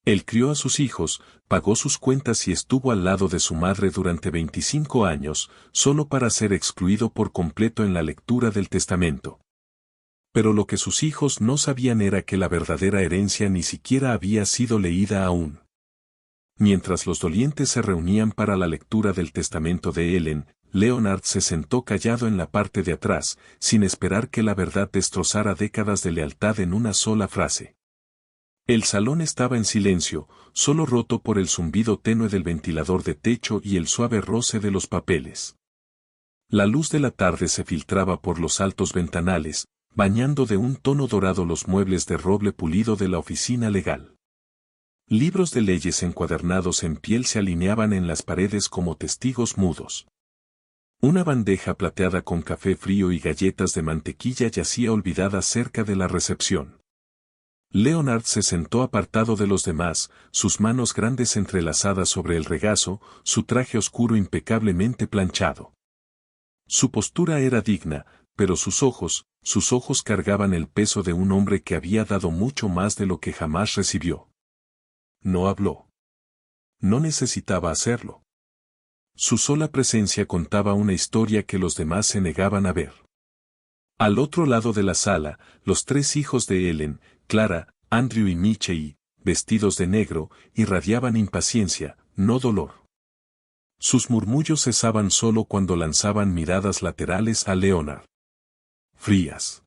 Él crió a sus hijos, pagó sus cuentas y estuvo al lado de su madre durante 25 años, solo para ser excluido por completo en la lectura del testamento. Pero lo que sus hijos no sabían era que la verdadera herencia ni siquiera había sido leída aún. Mientras los dolientes se reunían para la lectura del testamento de Ellen, Leonard se sentó callado en la parte de atrás, sin esperar que la verdad destrozara décadas de lealtad en una sola frase. El salón estaba en silencio, solo roto por el zumbido tenue del ventilador de techo y el suave roce de los papeles. La luz de la tarde se filtraba por los altos ventanales, bañando de un tono dorado los muebles de roble pulido de la oficina legal. Libros de leyes encuadernados en piel se alineaban en las paredes como testigos mudos. Una bandeja plateada con café frío y galletas de mantequilla yacía olvidada cerca de la recepción. Leonard se sentó apartado de los demás, sus manos grandes entrelazadas sobre el regazo, su traje oscuro impecablemente planchado. Su postura era digna, pero sus ojos cargaban el peso de un hombre que había dado mucho más de lo que jamás recibió. No habló. No necesitaba hacerlo. Su sola presencia contaba una historia que los demás se negaban a ver. Al otro lado de la sala, los tres hijos de Ellen, Clara, Andrew y Michelle, vestidos de negro, irradiaban impaciencia, no dolor. Sus murmullos cesaban solo cuando lanzaban miradas laterales a Leonard. Frías.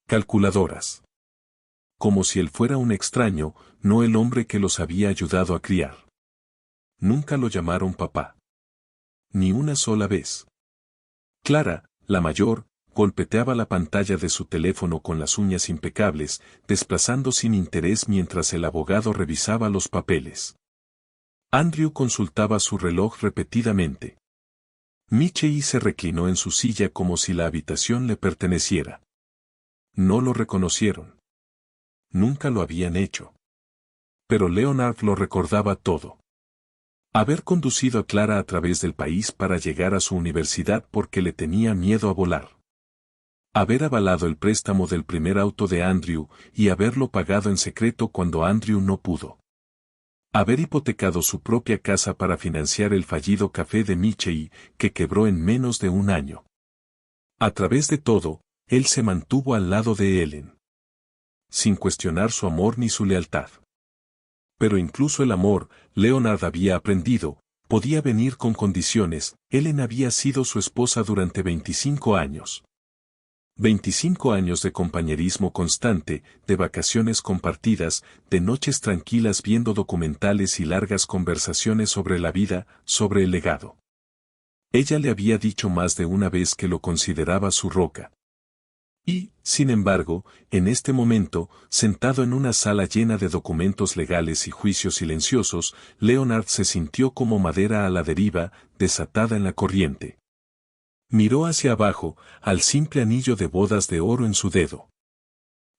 Calculadoras. Como si él fuera un extraño, no el hombre que los había ayudado a criar. Nunca lo llamaron papá. Ni una sola vez. Clara, la mayor, golpeteaba la pantalla de su teléfono con las uñas impecables, desplazando sin interés mientras el abogado revisaba los papeles. Andrew consultaba su reloj repetidamente. Michelle se reclinó en su silla como si la habitación le perteneciera. No lo reconocieron. Nunca lo habían hecho. Pero Leonard lo recordaba todo. Haber conducido a Clara a través del país para llegar a su universidad porque le tenía miedo a volar. Haber avalado el préstamo del primer auto de Andrew y haberlo pagado en secreto cuando Andrew no pudo. Haber hipotecado su propia casa para financiar el fallido café de Michelle, que quebró en menos de un año. A través de todo, él se mantuvo al lado de Ellen. Sin cuestionar su amor ni su lealtad. Pero incluso el amor, Leonard había aprendido, podía venir con condiciones. Ellen había sido su esposa durante 25 años. 25 años de compañerismo constante, de vacaciones compartidas, de noches tranquilas viendo documentales y largas conversaciones sobre la vida, sobre el legado. Ella le había dicho más de una vez que lo consideraba su roca. Y, sin embargo, en este momento, sentado en una sala llena de documentos legales y juicios silenciosos, Leonard se sintió como madera a la deriva, desatada en la corriente. Miró hacia abajo, al simple anillo de bodas de oro en su dedo.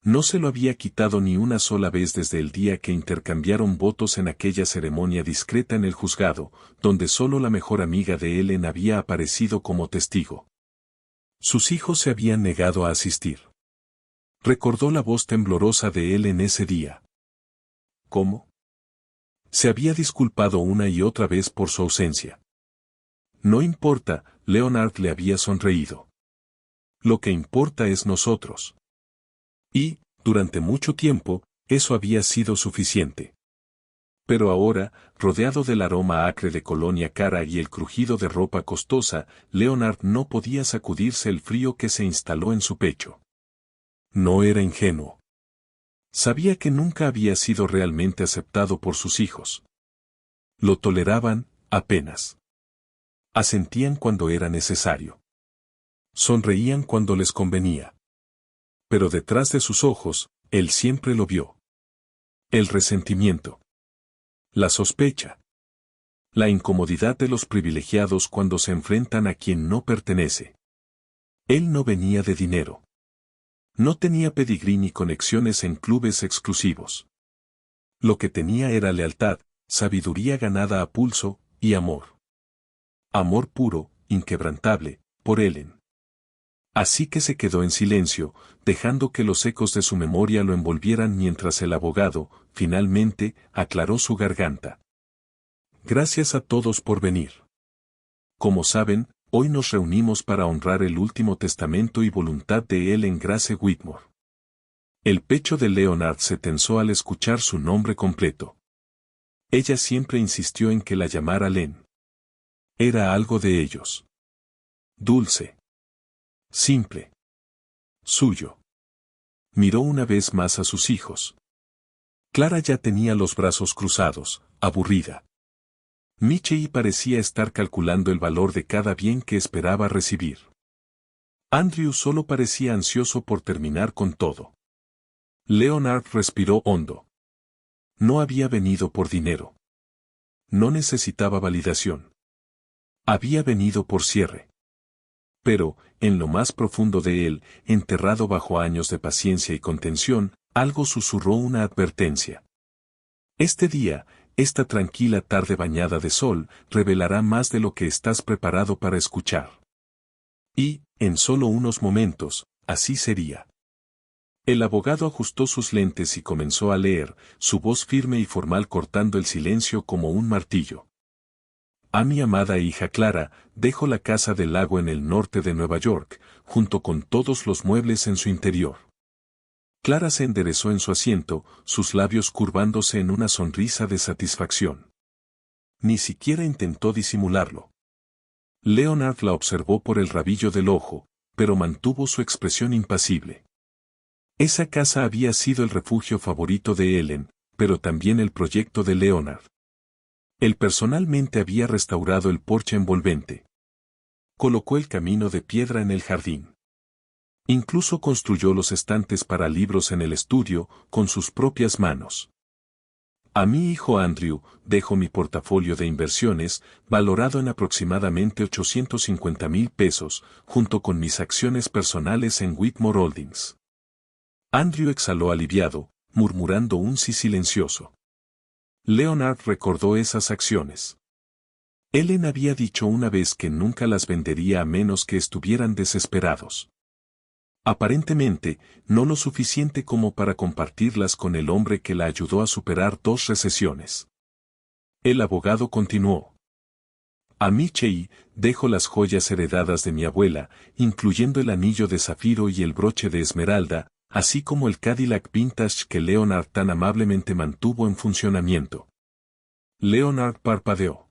No se lo había quitado ni una sola vez desde el día que intercambiaron votos en aquella ceremonia discreta en el juzgado, donde solo la mejor amiga de Ellen había aparecido como testigo. Sus hijos se habían negado a asistir. Recordó la voz temblorosa de Ellen ese día. ¿Cómo? Se había disculpado una y otra vez por su ausencia. No importa, Leonard le había sonreído. Lo que importa es nosotros. Y, durante mucho tiempo, eso había sido suficiente. Pero ahora, rodeado del aroma acre de colonia cara y el crujido de ropa costosa, Leonard no podía sacudirse el frío que se instaló en su pecho. No era ingenuo. Sabía que nunca había sido realmente aceptado por sus hijos. Lo toleraban, apenas. Asentían cuando era necesario. Sonreían cuando les convenía. Pero detrás de sus ojos, él siempre lo vio. El resentimiento. La sospecha. La incomodidad de los privilegiados cuando se enfrentan a quien no pertenece. Él no venía de dinero. No tenía pedigrí ni conexiones en clubes exclusivos. Lo que tenía era lealtad, sabiduría ganada a pulso, y amor. Amor puro, inquebrantable, por Ellen. Así que se quedó en silencio, dejando que los ecos de su memoria lo envolvieran mientras el abogado, finalmente, aclaró su garganta. Gracias a todos por venir. Como saben, hoy nos reunimos para honrar el último testamento y voluntad de Ellen Grace Whitmore. El pecho de Leonard se tensó al escuchar su nombre completo. Ella siempre insistió en que la llamara Len. Era algo de ellos. Dulce. Simple. Suyo. Miró una vez más a sus hijos. Clara ya tenía los brazos cruzados, aburrida. Michelle parecía estar calculando el valor de cada bien que esperaba recibir. Andrew solo parecía ansioso por terminar con todo. Leonard respiró hondo. No había venido por dinero. No necesitaba validación. Había venido por cierre. Pero, en lo más profundo de él, enterrado bajo años de paciencia y contención, algo susurró una advertencia. Este día, esta tranquila tarde bañada de sol, revelará más de lo que estás preparado para escuchar. Y, en solo unos momentos, así sería. El abogado ajustó sus lentes y comenzó a leer, su voz firme y formal cortando el silencio como un martillo. A mi amada hija Clara, dejo la casa del lago en el norte de Nueva York, junto con todos los muebles en su interior. Clara se enderezó en su asiento, sus labios curvándose en una sonrisa de satisfacción. Ni siquiera intentó disimularlo. Leonard la observó por el rabillo del ojo, pero mantuvo su expresión impasible. Esa casa había sido el refugio favorito de Ellen, pero también el proyecto de Leonard. Él personalmente había restaurado el porche envolvente. Colocó el camino de piedra en el jardín. Incluso construyó los estantes para libros en el estudio, con sus propias manos. A mi hijo Andrew, dejo mi portafolio de inversiones, valorado en aproximadamente $850,000, junto con mis acciones personales en Whitmore Holdings. Andrew exhaló aliviado, murmurando un sí silencioso. Leonard recordó esas acciones. Ellen había dicho una vez que nunca las vendería a menos que estuvieran desesperados. Aparentemente, no lo suficiente como para compartirlas con el hombre que la ayudó a superar 2 recesiones. El abogado continuó. A Michelle, dejo las joyas heredadas de mi abuela, incluyendo el anillo de zafiro y el broche de esmeralda, así como el Cadillac Vintage que Leonard tan amablemente mantuvo en funcionamiento. Leonard parpadeó.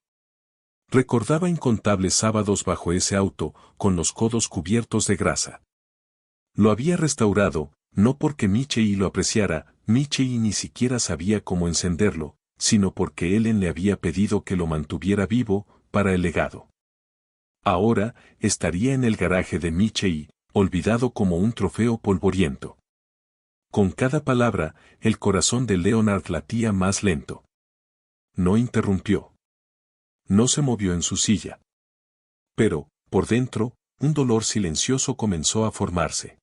Recordaba incontables sábados bajo ese auto, con los codos cubiertos de grasa. Lo había restaurado, no porque Michelle lo apreciara, Michelle ni siquiera sabía cómo encenderlo, sino porque Ellen le había pedido que lo mantuviera vivo, para el legado. Ahora, estaría en el garaje de Michelle, olvidado como un trofeo polvoriento. Con cada palabra, el corazón de Leonard latía más lento. No interrumpió. No se movió en su silla. Pero, por dentro, un dolor silencioso comenzó a formarse.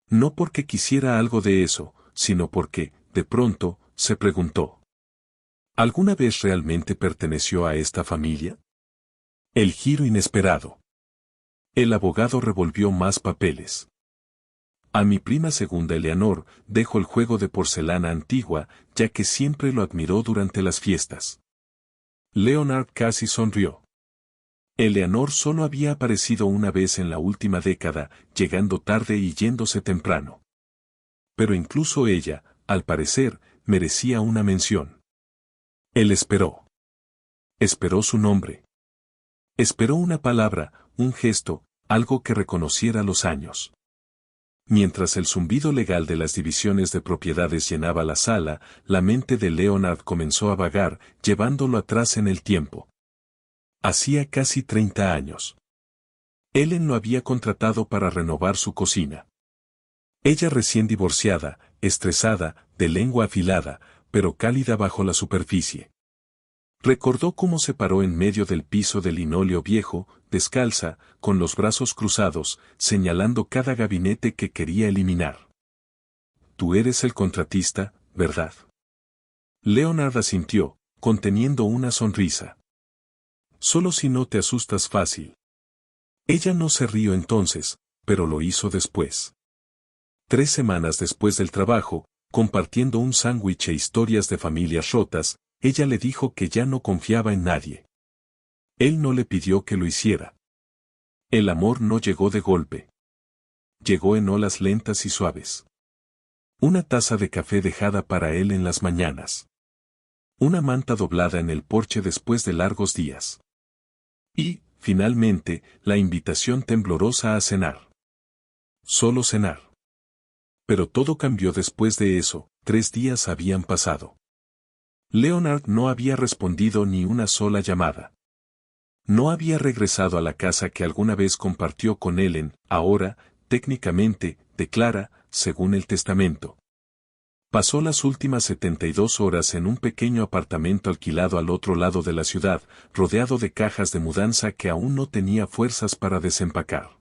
No porque quisiera algo de eso, sino porque, de pronto, se preguntó. ¿Alguna vez realmente perteneció a esta familia? El giro inesperado. El abogado revolvió más papeles. A mi prima segunda Eleanor, dejo el juego de porcelana antigua, ya que siempre lo admiró durante las fiestas. Leonard casi sonrió. Eleanor solo había aparecido una vez en la última década, llegando tarde y yéndose temprano. Pero incluso ella, al parecer, merecía una mención. Él esperó. Esperó su nombre. Esperó una palabra, un gesto, algo que reconociera los años. Mientras el zumbido legal de las divisiones de propiedades llenaba la sala, la mente de Leonard comenzó a vagar, llevándolo atrás en el tiempo. Hacía casi 30 años. Ellen lo había contratado para renovar su cocina. Ella recién divorciada, estresada, de lengua afilada, pero cálida bajo la superficie. Recordó cómo se paró en medio del piso de linóleo viejo, descalza, con los brazos cruzados, señalando cada gabinete que quería eliminar. Tú eres el contratista, ¿verdad? Leonard asintió, conteniendo una sonrisa. Solo si no te asustas fácil. Ella no se rió entonces, pero lo hizo después. 3 semanas después del trabajo, compartiendo un sándwich e historias de familias rotas, ella le dijo que ya no confiaba en nadie. Él no le pidió que lo hiciera. El amor no llegó de golpe. Llegó en olas lentas y suaves. Una taza de café dejada para él en las mañanas. Una manta doblada en el porche después de largos días. Y, finalmente, la invitación temblorosa a cenar. Solo cenar. Pero todo cambió después de eso. 3 días habían pasado. Leonard no había respondido ni una sola llamada. No había regresado a la casa que alguna vez compartió con Ellen, ahora, técnicamente, declara, según el testamento. Pasó las últimas 72 horas en un pequeño apartamento alquilado al otro lado de la ciudad, rodeado de cajas de mudanza que aún no tenía fuerzas para desempacar.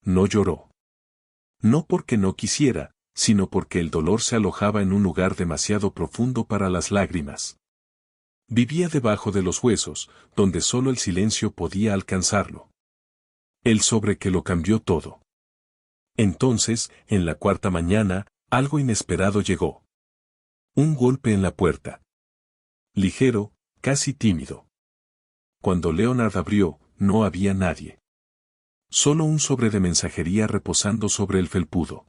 No lloró. No porque no quisiera, sino porque el dolor se alojaba en un lugar demasiado profundo para las lágrimas. Vivía debajo de los huesos, donde solo el silencio podía alcanzarlo. El sobre que lo cambió todo. Entonces, en la 4ª mañana, algo inesperado llegó. Un golpe en la puerta. Ligero, casi tímido. Cuando Leonard abrió, no había nadie. Solo un sobre de mensajería reposando sobre el felpudo.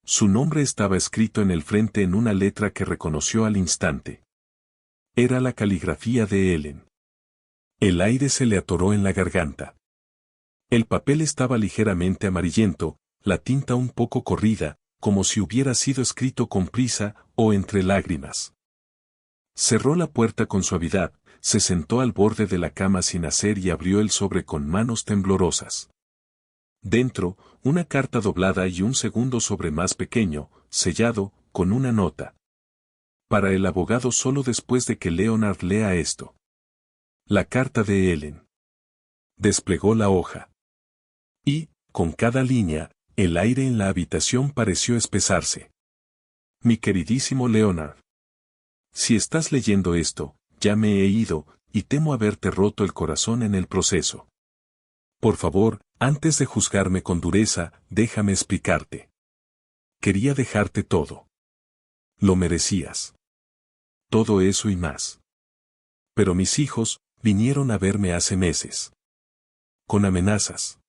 Su nombre estaba escrito en el frente en una letra que reconoció al instante. Era la caligrafía de Ellen. El aire se le atoró en la garganta. El papel estaba ligeramente amarillento, la tinta un poco corrida, como si hubiera sido escrito con prisa o entre lágrimas. Cerró la puerta con suavidad, se sentó al borde de la cama sin hacer y abrió el sobre con manos temblorosas. Dentro, una carta doblada y un segundo sobre más pequeño, sellado, con una nota. Para el abogado solo después de que Leonard lea esto. La carta de Ellen. Desplegó la hoja. Y, con cada línea, el aire en la habitación pareció espesarse. Mi queridísimo Leonard. Si estás leyendo esto, ya me he ido, y temo haberte roto el corazón en el proceso. Por favor, antes de juzgarme con dureza, déjame explicarte. Quería dejarte todo. Lo merecías. Todo eso y más. Pero mis hijos, vinieron a verme hace meses. Con amenazas.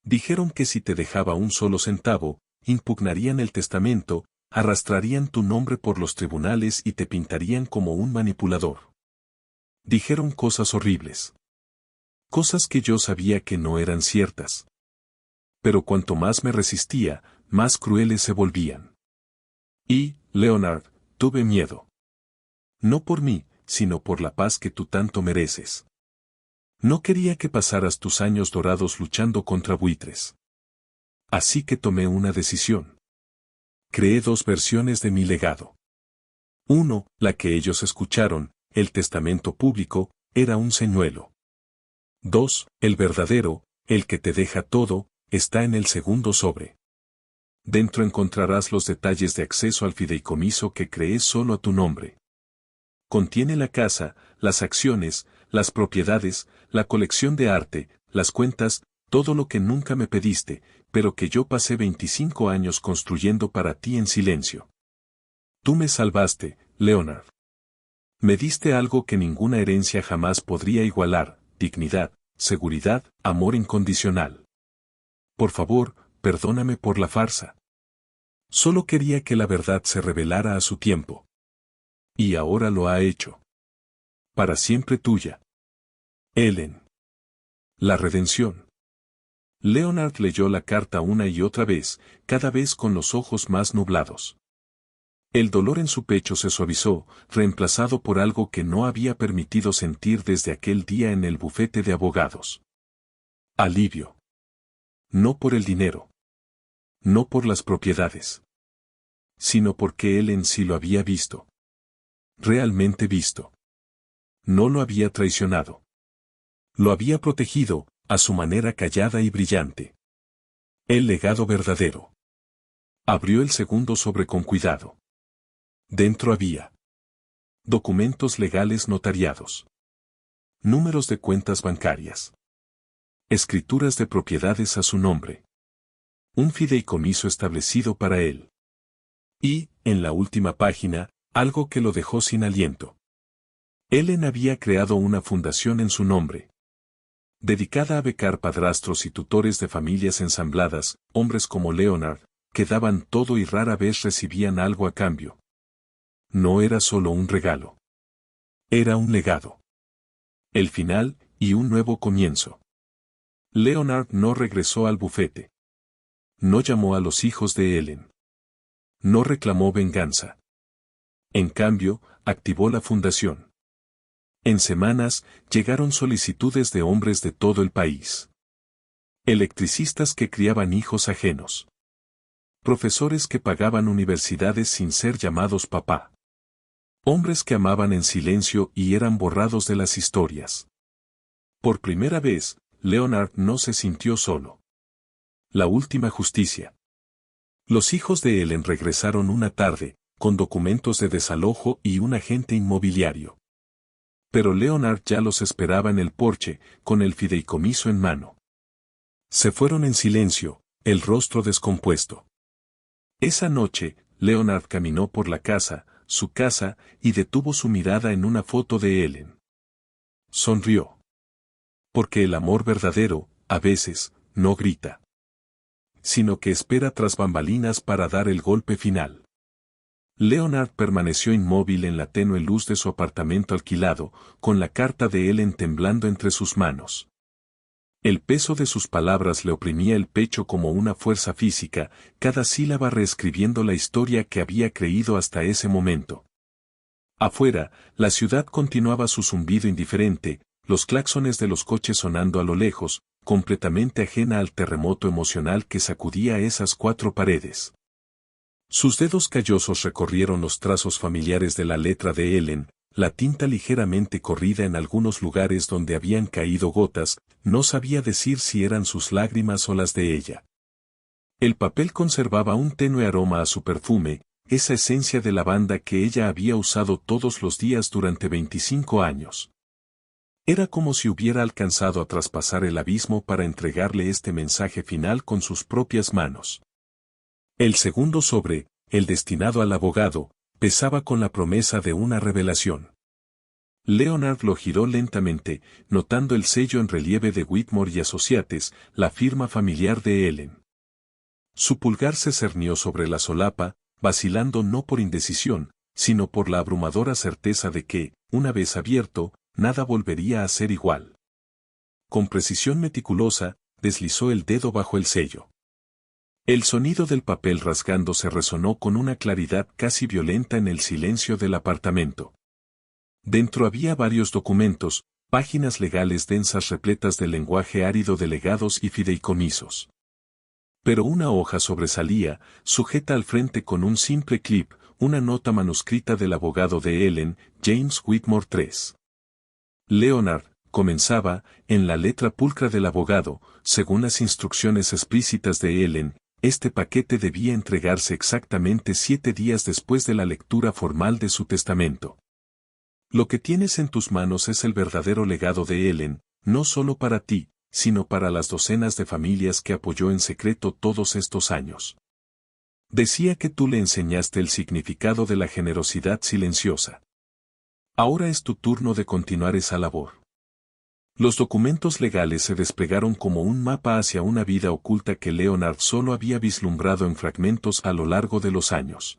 Dijeron que si te dejaba un solo centavo, impugnarían el testamento, arrastrarían tu nombre por los tribunales y te pintarían como un manipulador. Dijeron cosas horribles. Cosas que yo sabía que no eran ciertas. Pero cuanto más me resistía, más crueles se volvían. Y, Leonard, tuve miedo. No por mí, sino por la paz que tú tanto mereces. No quería que pasaras tus años dorados luchando contra buitres. Así que tomé una decisión. Creé 2 versiones de mi legado. 1, la que ellos escucharon, el testamento público, era un señuelo. 2, el verdadero, el que te deja todo, está en el segundo sobre. Dentro encontrarás los detalles de acceso al fideicomiso que creé solo a tu nombre. Contiene la casa, las acciones, las propiedades, la colección de arte, las cuentas, todo lo que nunca me pediste, pero que yo pasé 25 años construyendo para ti en silencio. Tú me salvaste, Leonard. Me diste algo que ninguna herencia jamás podría igualar, dignidad, seguridad, amor incondicional. Por favor, perdóname por la farsa. Solo quería que la verdad se revelara a su tiempo. Y ahora lo ha hecho. Para siempre tuya. Ellen. La redención. Leonard leyó la carta una y otra vez, cada vez con los ojos más nublados. El dolor en su pecho se suavizó, reemplazado por algo que no había permitido sentir desde aquel día en el bufete de abogados. Alivio. No por el dinero. No por las propiedades. Sino porque él en sí lo había visto. Realmente visto. No lo había traicionado. Lo había protegido, a su manera callada y brillante. El legado verdadero. Abrió el segundo sobre con cuidado. Dentro había documentos legales notariados. Números de cuentas bancarias. Escrituras de propiedades a su nombre. un fideicomiso establecido para él. Y, en la última página, algo que lo dejó sin aliento. Ellen había creado una fundación en su nombre, dedicada a becar padrastros y tutores de familias ensambladas, hombres como Leonard, que daban todo y rara vez recibían algo a cambio. No era solo un regalo. Era un legado. El final, y un nuevo comienzo. Leonard no regresó al bufete. No llamó a los hijos de Ellen. No reclamó venganza. En cambio, activó la fundación. En semanas, llegaron solicitudes de hombres de todo el país. Electricistas que criaban hijos ajenos. Profesores que pagaban universidades sin ser llamados papá. Hombres que amaban en silencio y eran borrados de las historias. Por primera vez, Leonard no se sintió solo. La última justicia. Los hijos de Ellen regresaron una tarde, con documentos de desalojo y un agente inmobiliario. Pero Leonard ya los esperaba en el porche, con el fideicomiso en mano. Se fueron en silencio, el rostro descompuesto. Esa noche, Leonard caminó por la casa, su casa, y detuvo su mirada en una foto de Ellen. Sonrió. Porque el amor verdadero, a veces, no grita, sino que espera tras bambalinas para dar el golpe final. Leonard permaneció inmóvil en la tenue luz de su apartamento alquilado, con la carta de Ellen temblando entre sus manos. El peso de sus palabras le oprimía el pecho como una fuerza física, cada sílaba reescribiendo la historia que había creído hasta ese momento. Afuera, la ciudad continuaba su zumbido indiferente, los claxones de los coches sonando a lo lejos, completamente ajena al terremoto emocional que sacudía esas cuatro paredes. Sus dedos callosos recorrieron los trazos familiares de la letra de Ellen, la tinta ligeramente corrida en algunos lugares donde habían caído gotas, no sabía decir si eran sus lágrimas o las de ella. El papel conservaba un tenue aroma a su perfume, esa esencia de lavanda que ella había usado todos los días durante 25 años. Era como si hubiera alcanzado a traspasar el abismo para entregarle este mensaje final con sus propias manos. El segundo sobre, el destinado al abogado, pesaba con la promesa de una revelación. Leonard lo giró lentamente, notando el sello en relieve de Whitmore y Associates, la firma familiar de Ellen. Su pulgar se cernió sobre la solapa, vacilando no por indecisión, sino por la abrumadora certeza de que, una vez abierto, nada volvería a ser igual. Con precisión meticulosa, deslizó el dedo bajo el sello. El sonido del papel rasgándose resonó con una claridad casi violenta en el silencio del apartamento. Dentro había varios documentos, páginas legales densas repletas de lenguaje árido de legados y fideicomisos. Pero una hoja sobresalía, sujeta al frente con un simple clip, una nota manuscrita del abogado de Ellen, James Whitmore III. Leonard, comenzaba, en la letra pulcra del abogado, según las instrucciones explícitas de Ellen, este paquete debía entregarse exactamente 7 días después de la lectura formal de su testamento. Lo que tienes en tus manos es el verdadero legado de Ellen, no solo para ti, sino para las docenas de familias que apoyó en secreto todos estos años. Decía que tú le enseñaste el significado de la generosidad silenciosa. Ahora es tu turno de continuar esa labor. Los documentos legales se desplegaron como un mapa hacia una vida oculta que Leonard solo había vislumbrado en fragmentos a lo largo de los años.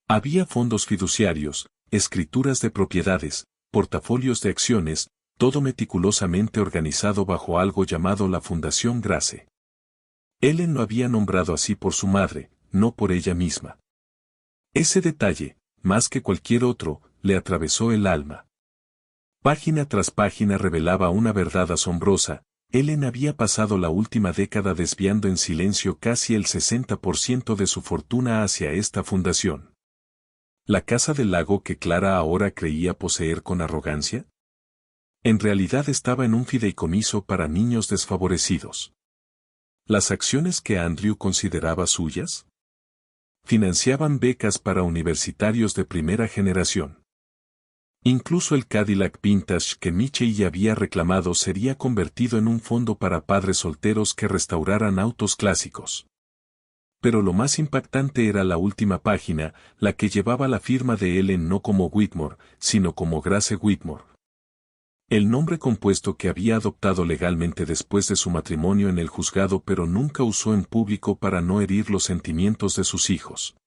Había fondos fiduciarios, escrituras de propiedades, portafolios de acciones, todo meticulosamente organizado bajo algo llamado la Fundación Grace. Ellen lo había nombrado así por su madre, no por ella misma. Ese detalle, más que cualquier otro, le atravesó el alma. Página tras página revelaba una verdad asombrosa. Ellen había pasado la última década desviando en silencio casi el 60% de su fortuna hacia esta fundación. ¿La casa del lago que Clara ahora creía poseer con arrogancia? En realidad estaba en un fideicomiso para niños desfavorecidos. ¿Las acciones que Andrew consideraba suyas? Financiaban becas para universitarios de primera generación. Incluso el Cadillac Vintage que Michelle había reclamado sería convertido en un fondo para padres solteros que restauraran autos clásicos. Pero lo más impactante era la última página, la que llevaba la firma de Ellen no como Whitmore, sino como Grace Whitmore. El nombre compuesto que había adoptado legalmente después de su matrimonio en el juzgado pero nunca usó en público para no herir los sentimientos de sus hijos.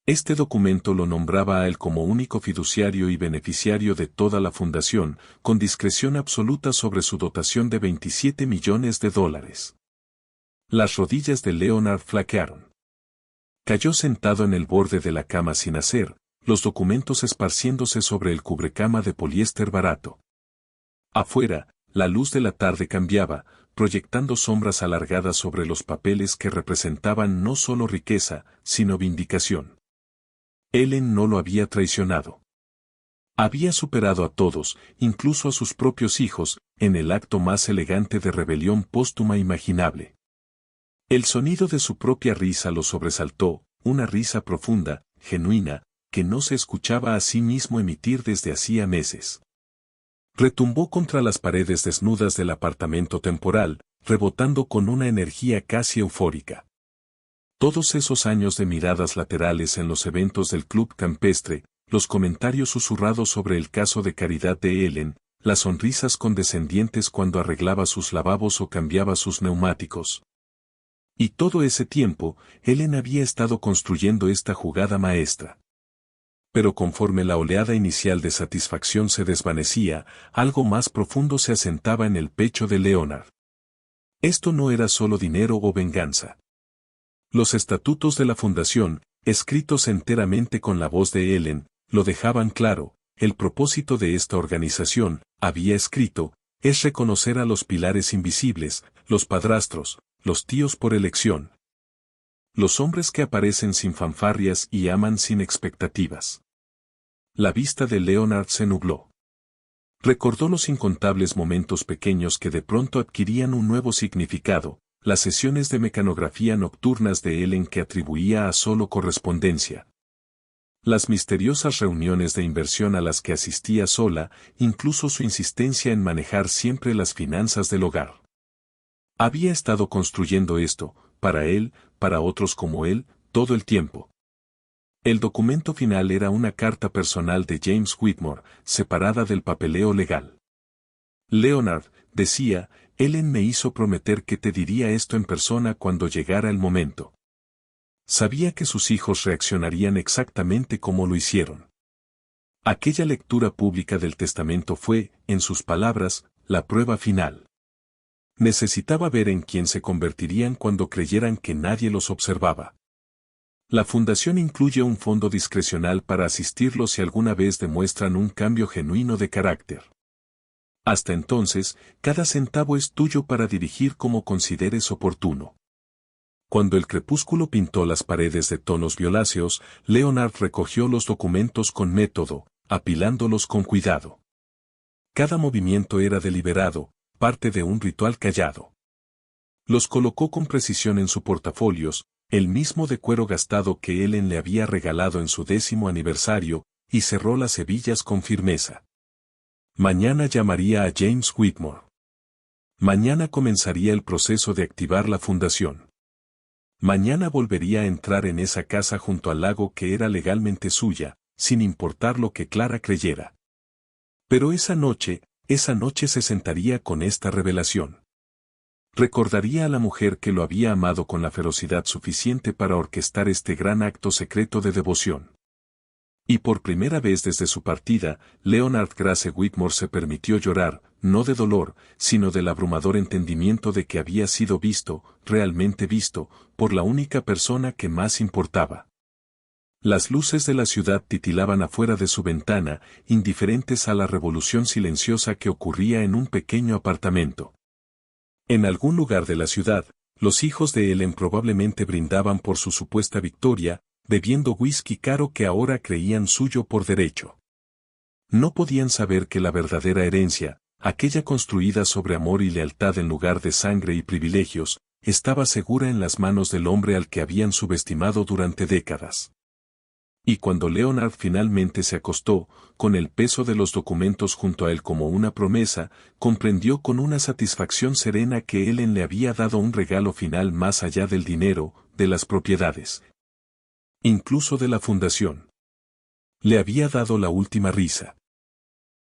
Este documento lo nombraba a él como único fiduciario y beneficiario de toda la fundación, con discreción absoluta sobre su dotación de $27 millones. Las rodillas de Leonard flaquearon. Cayó sentado en el borde de la cama sin hacer, los documentos esparciéndose sobre el cubrecama de poliéster barato. Afuera, la luz de la tarde cambiaba, proyectando sombras alargadas sobre los papeles que representaban no solo riqueza, sino vindicación. Ellen no lo había traicionado. Había superado a todos, incluso a sus propios hijos, en el acto más elegante de rebelión póstuma imaginable. El sonido de su propia risa lo sobresaltó, una risa profunda, genuina, que no se escuchaba a sí mismo emitir desde hacía meses. Retumbó contra las paredes desnudas del apartamento temporal, rebotando con una energía casi eufórica. Todos esos años de miradas laterales en los eventos del club campestre, los comentarios susurrados sobre el caso de caridad de Ellen, las sonrisas condescendientes cuando arreglaba sus lavabos o cambiaba sus neumáticos. Y todo ese tiempo, Ellen había estado construyendo esta jugada maestra. Pero conforme la oleada inicial de satisfacción se desvanecía, algo más profundo se asentaba en el pecho de Leonard. Esto no era solo dinero o venganza. Los estatutos de la fundación, escritos enteramente con la voz de Ellen, lo dejaban claro. El propósito de esta organización, había escrito, es reconocer a los pilares invisibles, los padrastros, los tíos por elección. Los hombres que aparecen sin fanfarrias y aman sin expectativas. La vista de Leonard se nubló. Recordó los incontables momentos pequeños que de pronto adquirían un nuevo significado, las sesiones de mecanografía nocturnas de Ellen que atribuía a solo correspondencia. Las misteriosas reuniones de inversión a las que asistía sola, incluso su insistencia en manejar siempre las finanzas del hogar. Había estado construyendo esto, para él, para otros como él, todo el tiempo. El documento final era una carta personal de James Whitmore, separada del papeleo legal. Leonard, decía, Ellen me hizo prometer que te diría esto en persona cuando llegara el momento. Sabía que sus hijos reaccionarían exactamente como lo hicieron. Aquella lectura pública del testamento fue, en sus palabras, la prueba final. Necesitaba ver en quién se convertirían cuando creyeran que nadie los observaba. La fundación incluye un fondo discrecional para asistirlos si alguna vez demuestran un cambio genuino de carácter. Hasta entonces, cada centavo es tuyo para dirigir como consideres oportuno. Cuando el crepúsculo pintó las paredes de tonos violáceos, Leonard recogió los documentos con método, apilándolos con cuidado. Cada movimiento era deliberado, parte de un ritual callado. Los colocó con precisión en su portafolios, el mismo de cuero gastado que Ellen le había regalado en su 10º aniversario, y cerró las hebillas con firmeza. Mañana llamaría a James Whitmore. Mañana comenzaría el proceso de activar la fundación. Mañana volvería a entrar en esa casa junto al lago que era legalmente suya, sin importar lo que Clara creyera. Pero esa noche se sentaría con esta revelación. Recordaría a la mujer que lo había amado con la ferocidad suficiente para orquestar este gran acto secreto de devoción. Y por primera vez desde su partida, Leonard Grace Whitmore se permitió llorar, no de dolor, sino del abrumador entendimiento de que había sido visto, realmente visto, por la única persona que más importaba. Las luces de la ciudad titilaban afuera de su ventana, indiferentes a la revolución silenciosa que ocurría en un pequeño apartamento. En algún lugar de la ciudad, los hijos de Ellen probablemente brindaban por su supuesta victoria, bebiendo whisky caro que ahora creían suyo por derecho. No podían saber que la verdadera herencia, aquella construida sobre amor y lealtad en lugar de sangre y privilegios, estaba segura en las manos del hombre al que habían subestimado durante décadas. Y cuando Leonard finalmente se acostó, con el peso de los documentos junto a él como una promesa, comprendió con una satisfacción serena que Ellen le había dado un regalo final más allá del dinero, de las propiedades, incluso de la fundación. Le había dado la última risa.